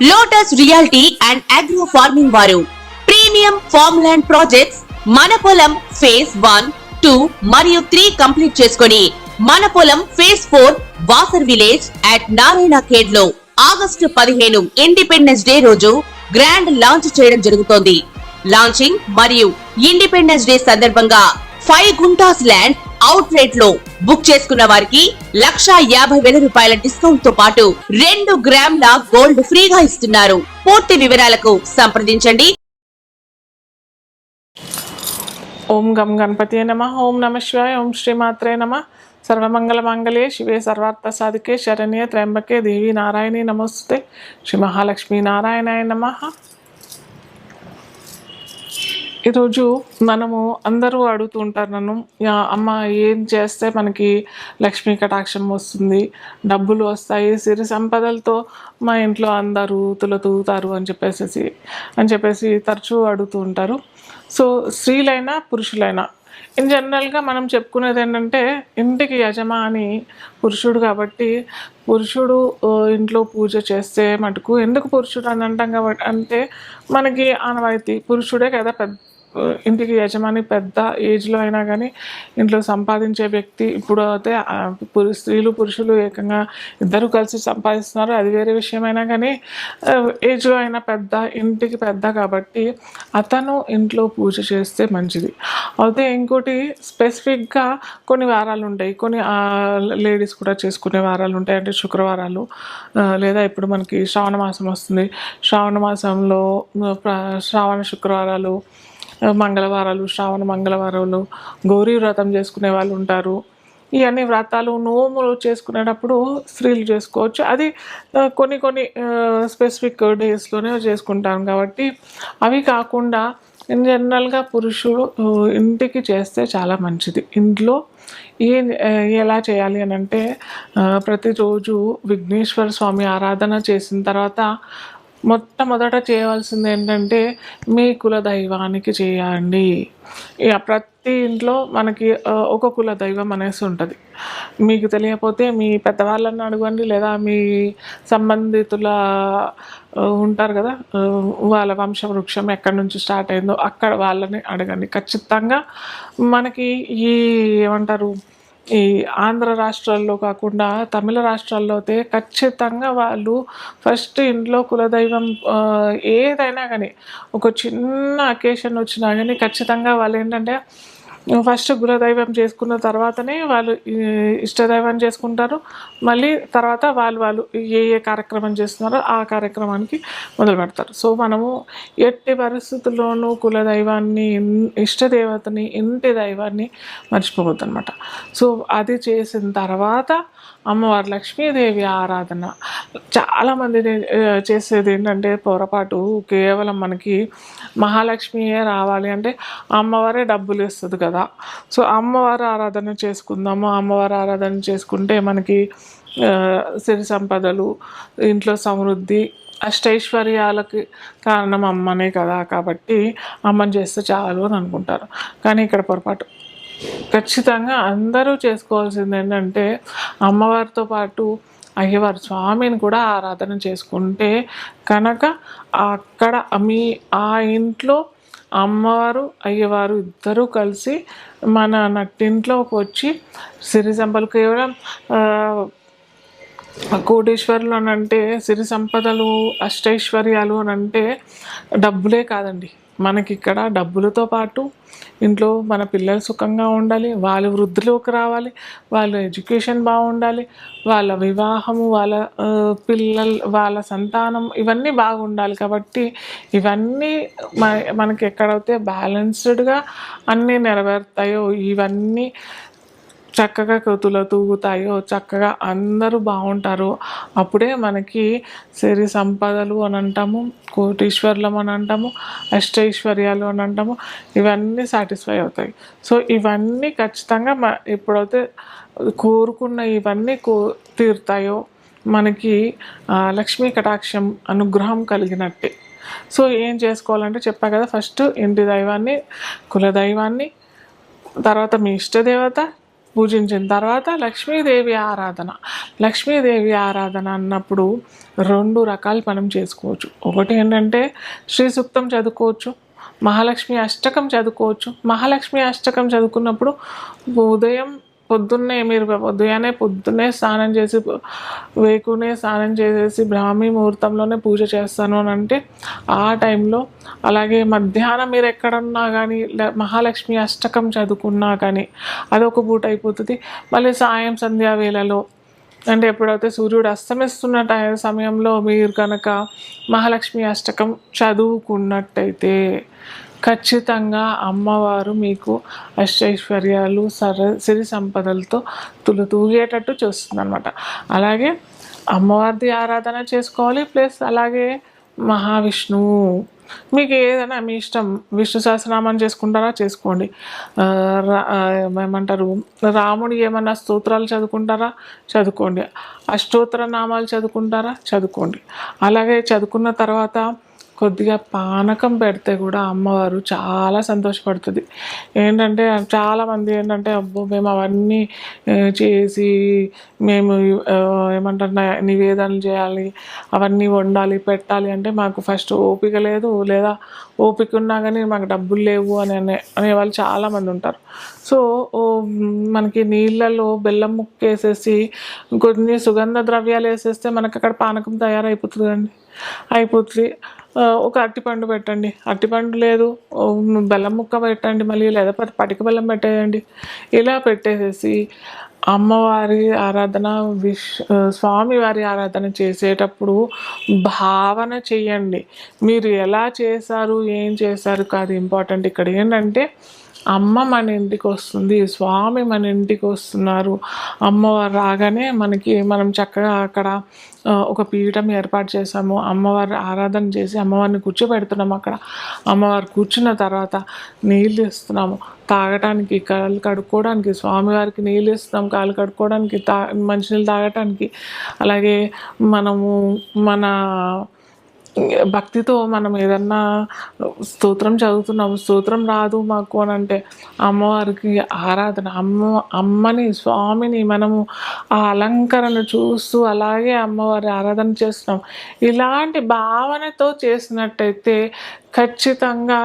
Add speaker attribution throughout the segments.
Speaker 1: Lotus reality and agro farming వారు premium farm land projects మన పొలం ఫేజ్ 1, 2 మరియు 3 కంప్లీట్ చేసుకొని మన పొలం phase 4 Wasar village at Narayana Khed లో ఆగస్టు 15 ఇండిపెండెన్స్ డే రోజు గ్రాండ్ లాంచ్ చేయడం జరుగుతోంది. లాంచింగ్ మరియు ఇండిపెండెన్స్ డే సందర్భంగా 5 గుంటాస్ ల్యాండ్ అవుట్ రేట్ లో బుక్ చేసుకున్న వారికి 1,50,000 రూపాయల డిస్కౌంట్ తో పాటు 2 గ్రాముల గోల్డ్ ఫ్రీగా ఇస్తున్నారు. పూర్తి వివరాలకు సంప్రదించండి.
Speaker 2: ఓం గం గణపతి నమః. ఓం నమ శివాయ. ఓం శ్రీమాత్రే నమః. సర్వమంగళ మంగళే శివే సర్వార్థ సాధికే శరణ్యే త్ర్యంబకే దేవి నారాయణి నమోస్తుతే. శ్రీ మహాలక్ష్మీ నారాయణాయ నమః. ఈరోజు మనము అందరూ అడుగుతూ ఉంటారు నన్ను, అమ్మ ఏం చేస్తే మనకి లక్ష్మీ కటాక్షం వస్తుంది, డబ్బులు వస్తాయి, సిరి సంపదలతో మా ఇంట్లో అందరూ తులతూగుతారు అని చెప్పేసి తరచూ అడుగుతూ ఉంటారు. సో స్త్రీలైనా పురుషులైనా ఇన్ జనరల్గా మనం చెప్పుకునేది ఏంటంటే, ఇంటికి యజమాని పురుషుడు కాబట్టి పురుషుడు ఇంట్లో పూజ చేస్తే మటుకు, ఎందుకు పురుషుడు అని అంటాం కాబట్టి అంటే మనకి ఆనవాయితీ పురుషుడే కదా ఇంటికి యజమాని. పెద్ద ఏజ్లో అయినా కానీ ఇంట్లో సంపాదించే వ్యక్తి. ఇప్పుడు అయితే స్త్రీలు పురుషులు ఏకంగా ఇద్దరు కలిసి సంపాదిస్తున్నారు, అది వేరే విషయమైనా కానీ ఏజ్లో అయినా పెద్ద, ఇంటికి పెద్ద కాబట్టి అతను ఇంట్లో పూజ చేస్తే మంచిది. అయితే ఇంకోటి స్పెసిఫిక్గా కొన్ని వారాలు ఉంటాయి, కొన్ని లేడీస్ కూడా చేసుకునే వారాలు ఉంటాయి. అంటే శుక్రవారాలు, లేదా ఇప్పుడు మనకి శ్రావణ మాసం వస్తుంది, శ్రావణ మాసంలో శ్రావణ శుక్రవారాలు, మంగళవారాలు, శ్రావణ మంగళవారాలు, గౌరీ వ్రతం చేసుకునే వాళ్ళు ఉంటారు. ఇవన్నీ వ్రతాలు నోములు చేసుకునేటప్పుడు స్త్రీలు చేసుకోవచ్చు. అది కొన్ని స్పెసిఫిక్ డేస్లోనే చేసుకుంటాం కాబట్టి అవి కాకుండా ఇన్ జనరల్గా పురుషుడు ఇంటికి చేస్తే చాలా మంచిది. ఇంట్లో ఎలా చేయాలి అని అంటే, ప్రతిరోజు విఘ్నేశ్వర స్వామి ఆరాధన చేసిన తర్వాత మొట్టమొదట చేయవలసింది ఏంటంటే, మీ కుల దైవానికి చేయండి. ఇక ప్రతి ఇంట్లో మనకి ఒక కుల దైవం అనేసి ఉంటుంది. మీకు తెలియకపోతే మీ పెద్దవాళ్ళని అడగండి, లేదా మీ సంబంధితుల ఉంటారు కదా, వాళ్ళ వంశవృక్షం ఎక్కడి నుంచి స్టార్ట్ అయిందో అక్కడ వాళ్ళని అడగండి. ఖచ్చితంగా మనకి ఈ ఏమంటారు, ఈ ఆంధ్ర రాష్ట్రాల్లో కాకుండా తమిళ రాష్ట్రాల్లో అయితే ఖచ్చితంగా వాళ్ళు ఫస్ట్ ఇంట్లో కులదైవం ఏదైనా కానీ, ఒక చిన్న అకేషన్ వచ్చినా కానీ ఖచ్చితంగా వాళ్ళు ఏంటంటే ఫస్ట్ కులదైవం చేసుకున్న తర్వాతనే వాళ్ళు ఇష్టదైవం చేసుకుంటారు. మళ్ళీ తర్వాత వాళ్ళు ఏ కార్యక్రమం చేస్తున్నారో ఆ కార్యక్రమానికి మొదలు పెడతారు. సో మనము ఎట్టి పరిస్థితుల్లోనూ కులదైవాన్ని, ఇష్టదేవతని, ఇంటి దైవాన్ని మర్చిపోవద్దు అనమాట. సో అది చేసిన తర్వాత అమ్మవారు లక్ష్మీదేవి ఆరాధన. చాలామంది చేసేది ఏంటంటే పొరపాటు, కేవలం మనకి మహాలక్ష్మియే రావాలి అంటే అమ్మవారే డబ్బులు ఇస్తుంది కదా, సో అమ్మవారు ఆరాధన చేసుకుందాము. అమ్మవారు ఆరాధన చేసుకుంటే మనకి సిరి సంపదలు, ఇంట్లో సమృద్ధి, అష్టైశ్వర్యాలకి కారణం అమ్మనే కదా, కాబట్టి అమ్మని చేస్తే చాలు అని అనుకుంటారు. కానీ ఇక్కడ పొరపాటు. ఖచ్చితంగా అందరూ చేసుకోవాల్సింది ఏంటంటే, అమ్మవారితో పాటు అయ్యవారు స్వామిని కూడా ఆరాధన చేసుకుంటే కనుక అక్కడ ఆ ఇంట్లో అమ్మవారు అయ్యవారు ఇద్దరూ కలిసి మన నట్టింట్లోకి వచ్చి సిరి సంపదలు, కేవలం కోటేశ్వరులు అని అంటే, సిరి సంపదలు, అష్టైశ్వర్యాలు అని అంటే డబ్బులే కాదండి. మనకి ఇక్కడ డబ్బులతో పాటు ఇంట్లో మన పిల్లలు సుఖంగా ఉండాలి, వాళ్ళు వృద్ధిలోకి రావాలి, వాళ్ళ ఎడ్యుకేషన్ బాగుండాలి, వాళ్ళ వివాహము, వాళ్ళ పిల్లలు, వాళ్ళ సంతానం, ఇవన్నీ బాగుండాలి. కాబట్టి ఇవన్నీ మనకి ఎక్కడైతే బ్యాలెన్స్డ్గా అన్నీ నెరవేరుతాయో, ఇవన్నీ చక్కగా తూగుతాయో, చక్కగా అందరూ బాగుంటారో, అప్పుడే మనకి సిరి సంపదలు అని అంటాము, కోటీశ్వర్లం అని అంటాము, అష్టైశ్వర్యాలు అని అంటాము, ఇవన్నీ సాటిస్ఫై అవుతాయి. సో ఇవన్నీ ఖచ్చితంగా ఎప్పుడైతే కోరుకున్న ఇవన్నీ తీరుతాయో మనకి లక్ష్మీ కటాక్షం అనుగ్రహం కలిగినట్టే. సో ఏం చేసుకోవాలంటే చెప్పా కదా, ఫస్ట్ ఇంటి దైవాన్ని, కులదైవాన్ని, తర్వాత మీ ఇష్టదేవత, పూజించిన తర్వాత లక్ష్మీదేవి ఆరాధన. లక్ష్మీదేవి ఆరాధన అన్నప్పుడు 2 రకాలు మనం చేసుకోవచ్చు. ఒకటి ఏంటంటే శ్రీ సూక్తం చదువుకోవచ్చు, మహాలక్ష్మి అష్టకం చదువుకోవచ్చు. మహాలక్ష్మి అష్టకం చదువుకున్నప్పుడు పొద్దున్నే మీరు పొద్దున్నే స్నానం చేసి వేకునే స్నానం చేసేసి బ్రాహ్మీ ముహూర్తంలోనే పూజ చేస్తాను అని అంటే ఆ టైంలో, అలాగే మధ్యాహ్నం మీరు ఎక్కడున్నా కానీ మహాలక్ష్మి అష్టకం చదువుకున్నా కానీ అదొక పూట అయిపోతుంది. మళ్ళీ సాయం సంధ్యా వేళలో అంటే ఎప్పుడైతే సూర్యుడు అస్తమిస్తున్న సమయంలో మీరు కనుక మహాలక్ష్మి అష్టకం చదువుకున్నట్టయితే ఖచ్చితంగా అమ్మవారు మీకు అష్టైశ్వర్యాలు సిరి సంపదలతో తూగేటట్టు చూస్తుంది అనమాట. అలాగే అమ్మవారిది ఆరాధన చేసుకోవాలి, ప్లస్ అలాగే మహావిష్ణువు. మీకు ఏదైనా మీ ఇష్టం, విష్ణు సహస్రనామం చేసుకుంటారా చేసుకోండి, ఏమంటారు రాముడి ఏమన్నా స్తోత్రాలు చదువుకుంటారా చదువుకోండి, అష్టోత్తర నామాలు చదువుకుంటారా చదువుకోండి. అలాగే చదువుకున్న తర్వాత కొద్దిగా పానకం పెడితే కూడా అమ్మవారు చాలా సంతోషపడుతుంది. ఏంటంటే చాలామంది ఏంటంటే అబ్బో మేము అవన్నీ చేసి మేము ఏమంటారు నివేదనలు చేయాలి, అవన్నీ వండాలి పెట్టాలి అంటే మాకు ఫస్ట్ ఓపిక లేదు, లేదా ఓపిక ఉన్నా కానీ మాకు డబ్బులు లేవు అనేవాళ్ళు చాలామంది ఉంటారు. సో మనకి నీళ్ళలో బెల్లం ముక్క వేసేసి కొన్ని సుగంధ ద్రవ్యాలు వేసేస్తే మనకు అక్కడ పానకం తయారైపోతుంది అండి, అయిపోతుంది. ఒక అరటిపండు పెట్టండి, అరటిపండు లేదు బెల్లం ముక్క పెట్టండి, మళ్ళీ లేదా పటిక బెల్లం పెట్టేయండి. ఇలా పెట్టేసేసి అమ్మవారి ఆరాధన స్వామివారి ఆరాధన చేసేటప్పుడు భావన చెయ్యండి. మీరు ఎలా చేశారు ఏం చేశారు కాదు ఇంపార్టెంట్. ఇక్కడ ఏంటంటే అమ్మ మన ఇంటికి వస్తుంది, స్వామి మన ఇంటికి వస్తున్నారు. అమ్మవారు రాగానే మనం చక్కగా అక్కడ ఒక పీఠం ఏర్పాటు చేసాము, అమ్మవారి ఆరాధన చేసి అమ్మవారిని కూర్చోబెడుతున్నాము. అక్కడ అమ్మవారు కూర్చున్న తర్వాత నీళ్ళు ఇస్తున్నాము తాగటానికి, కాళ్ళు కడుక్కోవడానికి, స్వామివారికి నీళ్ళు ఇస్తున్నాం కాళ్ళు కడుక్కోవడానికి, మంచినీళ్ళు తాగటానికి. అలాగే మనము మన భక్తితో మనం ఏదన్నా స్తోత్రం చదువుతున్నాము, స్తోత్రం రాదు మాకు అని అంటే అమ్మవారికి ఆరాధన, అమ్మని స్వామిని మనము ఆ అలంకరణ చూస్తూ అలాగే అమ్మవారి ఆరాధన చేస్తున్నాం. ఇలాంటి భావనతో చేసినట్టయితే ఖచ్చితంగా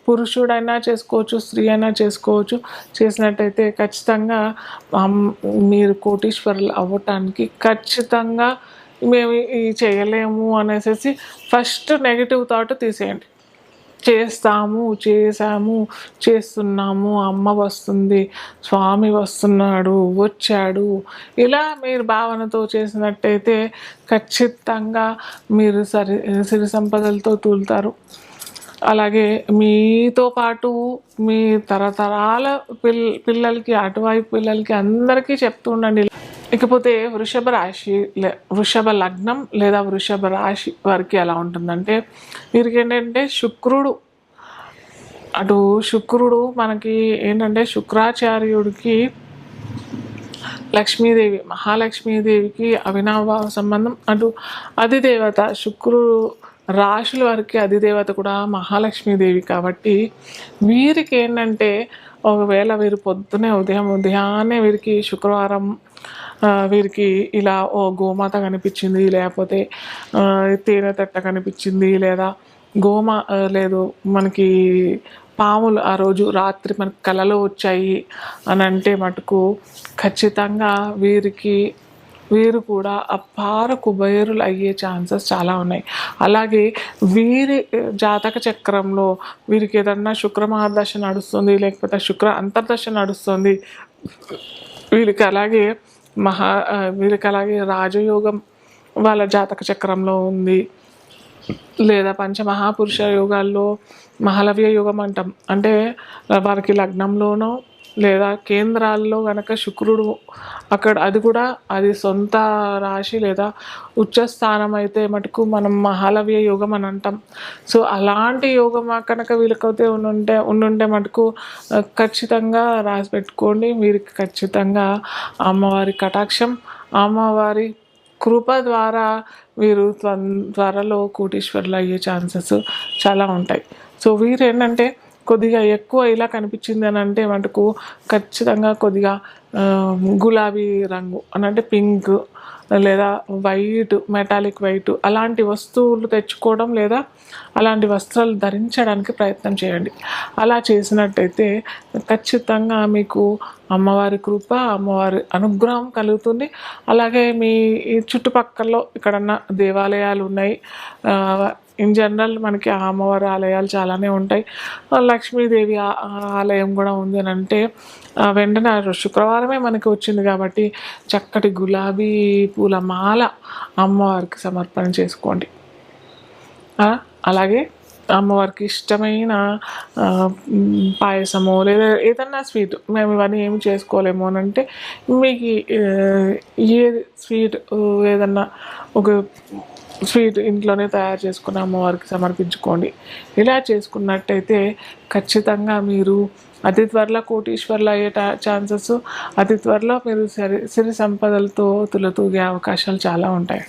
Speaker 2: పురుషుడైనా చేసుకోవచ్చు, స్త్రీ అయినా చేసుకోవచ్చు. చేసినట్టయితే ఖచ్చితంగా మీరు కోటీశ్వరులు అవ్వటానికి ఖచ్చితంగా మేము ఇది చేయలేము అనేసి ఫస్ట్ నెగిటివ్ థాట్ తీసేయండి. చేసాము చేస్తున్నాము, అమ్మ వస్తుంది, స్వామి వస్తున్నాడు వచ్చాడు, ఇలా మీరు భావనతో చేసినట్టయితే ఖచ్చితంగా మీరు సిరి సంపదలతో తూలుతారు. అలాగే మీతో పాటు మీ తరతరాల పిల్లలకి అటువైపు పిల్లలకి అందరికీ చెప్తూ ఉండండి. ఇకపోతే వృషభ లగ్నం లేదా వృషభ రాశి వారికి ఎలా ఉంటుందంటే వీరికి ఏంటంటే శుక్రుడు మనకి ఏంటంటే శుక్రాచార్యుడికి లక్ష్మీదేవి మహాలక్ష్మీదేవికి అవినాభావ సంబంధం. అధిదేవత శుక్రుడు రాశుల వారికి అధిదేవత కూడా మహాలక్ష్మీదేవి. కాబట్టి వీరికి ఏంటంటే ఒకవేళ వీరు ఉదయాన్నే వీరికి శుక్రవారం వీరికి ఇలా గోమాత కనిపించింది, లేకపోతే తేనె తట్ట కనిపించింది, లేదా లేదు మనకి పాములు ఆ రోజు రాత్రి మనకు కలలో వచ్చాయి అని అంటే మటుకు ఖచ్చితంగా వీరు కూడా అపార కుబేరులు అయ్యే ఛాన్సెస్ చాలా ఉన్నాయి. అలాగే వీరి జాతక చక్రంలో వీరికి ఏదన్నా శుక్ర మహాదశ నడుస్తుంది, లేకపోతే శుక్ర అంతర్దశ నడుస్తుంది, వీరికి అలాగే రాజయోగం వాళ్ళ జాతక చక్రంలో ఉంది, లేదా పంచమహాపురుష యోగాల్లో మహాలవ్య యోగం అంటాం. అంటే వారికి లగ్నంలోనో లేదా కేంద్రాల్లో కనుక శుక్రుడు అక్కడ అది సొంత రాశి లేదా ఉచ్చస్థానం అయితే మటుకు మనం మహాలవ్య యోగం అని అంటాం. సో అలాంటి యోగం కనుక వీళ్ళకైతే ఉండుంటే మటుకు ఖచ్చితంగా రాసి పెట్టుకోండి. వీరికి ఖచ్చితంగా అమ్మవారి కటాక్షం, అమ్మవారి కృప ద్వారా వీరు త్వరలో కోటీశ్వరులు అయ్యే ఛాన్సెస్ చాలా ఉంటాయి. సో వీరు ఏంటంటే కొద్దిగా ఎక్కువ ఇలా కనిపించింది అని అంటే మటుకు ఖచ్చితంగా కొద్దిగా గులాబీ రంగు అని అంటే పింక్ లేదా వైట్, మెటాలిక్ వైట్ అలాంటి వస్తువులు తెచ్చుకోవడం లేదా అలాంటి వస్త్రాలు ధరించడానికి ప్రయత్నం చేయండి. అలా చేసినట్టయితే ఖచ్చితంగా మీకు అమ్మవారి కృప, అమ్మవారి అనుగ్రహం కలుగుతుంది. అలాగే మీ ఈ చుట్టుపక్కల ఎక్కడన్నా దేవాలయాలు ఉన్నాయి, ఇన్ జనరల్ మనకి ఆ అమ్మవారి ఆలయాలు చాలానే ఉంటాయి. లక్ష్మీదేవి ఆలయం కూడా ఉంది అని అంటే వెంటనే శుక్రవారమే మనకి వచ్చింది కాబట్టి చక్కటి గులాబీ పూల మాల అమ్మవారికి సమర్పణ చేసుకోండి. అలాగే అమ్మవారికి ఇష్టమైన పాయసము లేదా ఏదన్నా స్వీట్, మేము ఇవన్నీ ఏమి చేసుకోలేము అని అంటే మీకు ఏది స్వీట్ ఏదన్నా ఒక స్వీట్ ఇంట్లోనే తయారు చేసుకుని అమ్మవారికి సమర్పించుకోండి. ఇలా చేసుకున్నట్టయితే ఖచ్చితంగా మీరు అతి త్వరలో కోటీశ్వర్లు అయ్యే ఛాన్సెస్, అతి త్వరలో మీరు సిరి సంపదలతో తులతూగే అవకాశాలు చాలా ఉంటాయి.